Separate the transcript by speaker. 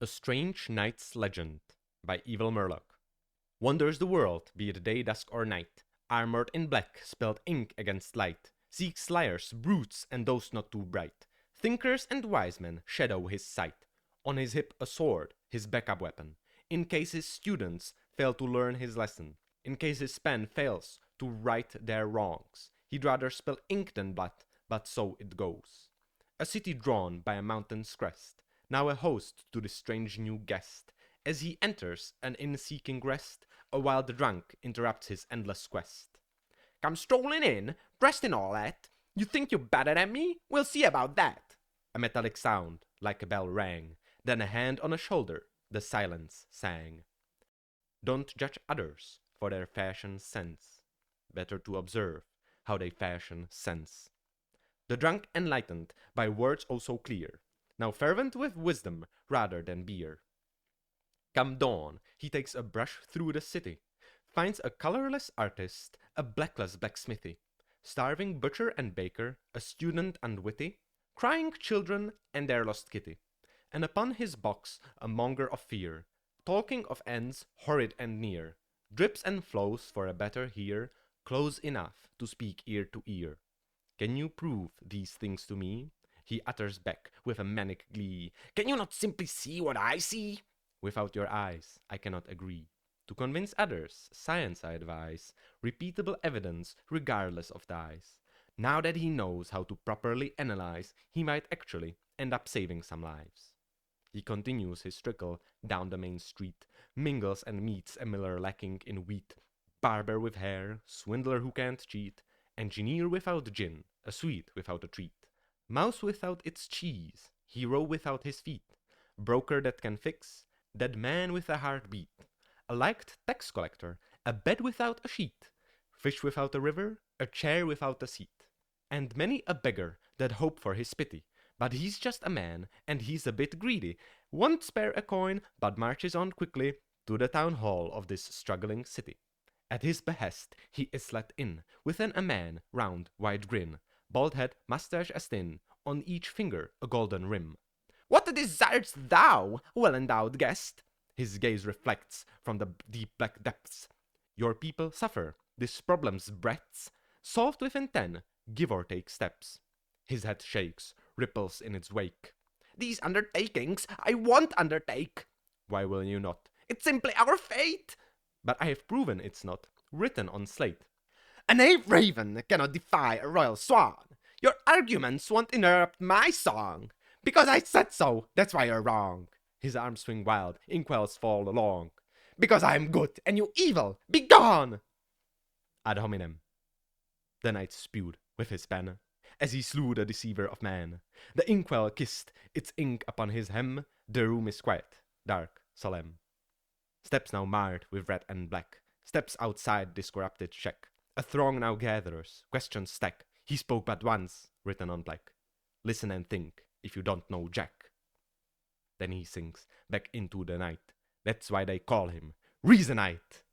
Speaker 1: A Strange Knight's Legend by Evil Murloc. Wanders the world, be it day, dusk, or night, armored in black, spelled ink against light, seeks liars, brutes, and those not too bright. Thinkers and wise men shadow his sight. On his hip a sword, his backup weapon, in case his students fail to learn his lesson, in case his pen fails to right their wrongs. He'd rather spill ink than blood, but so it goes. A city drawn by a mountain's crest, now a host to this strange new guest. As he enters an inn seeking rest, a wild drunk interrupts his endless quest.
Speaker 2: "Come strolling in, dressed in all that? You think you're better than me? We'll see about that."
Speaker 1: A metallic sound, like a bell, rang. Then a hand on a shoulder, the silence sang. Don't judge others for their fashion sense. Better to observe how they fashion sense. The drunk enlightened by words oh so clear, now fervent with wisdom rather than beer. Come dawn, he takes a brush through the city, finds a colorless artist, a blackless blacksmithy, starving butcher and baker, a student unwitty, crying children and their lost kitty, and upon his box a monger of fear, talking of ends horrid and near, drips and flows for a better here, close enough to speak ear to ear. Can you prove these things to me? He utters back with a manic glee.
Speaker 2: Can you not simply see what I see?
Speaker 1: Without your eyes, I cannot agree. To convince others, science I advise, repeatable evidence regardless of dice. Now that he knows how to properly analyze, he might actually end up saving some lives. He continues his trickle down the main street, mingles and meets a miller lacking in wheat, barber with hair, swindler who can't cheat, engineer without gin, a sweet without a treat, mouse without its cheese, hero without his feet, broker that can fix, dead man with a heartbeat, a liked tax collector, a bed without a sheet, fish without a river, a chair without a seat, and many a beggar that hope for his pity. But he's just a man, and he's a bit greedy, won't spare a coin, but marches on quickly to the town hall of this struggling city. At his behest he is let in, within a man, round, wide grin, bald head, mustache as thin, on each finger a golden rim.
Speaker 2: "What desirest thou, well-endowed guest?"
Speaker 1: His gaze reflects from the deep black depths. Your people suffer, this problem's breadths, solved within 10, give or take steps. His head shakes, ripples in its wake.
Speaker 2: "These undertakings I won't undertake."
Speaker 1: Why will you not?
Speaker 2: "It's simply our fate."
Speaker 1: But I have proven it's not, written on slate.
Speaker 2: "A knave raven cannot defy a royal swan. Your arguments won't interrupt my song. Because I said so, that's why you're wrong."
Speaker 1: His arms swing wild, inkwells fall along.
Speaker 2: "Because I am good and you evil, be gone!"
Speaker 1: Ad hominem. The knight spewed with his pen, as he slew the deceiver of man. The inkwell kissed its ink upon his hem. The room is quiet, dark, solemn. Steps now marred with red and black, steps outside this corrupted shack. A throng now gathers, questions stack. He spoke but once, written on black. Listen and think, if you don't know Jack. Then he sinks back into the night. That's why they call him Reasonite.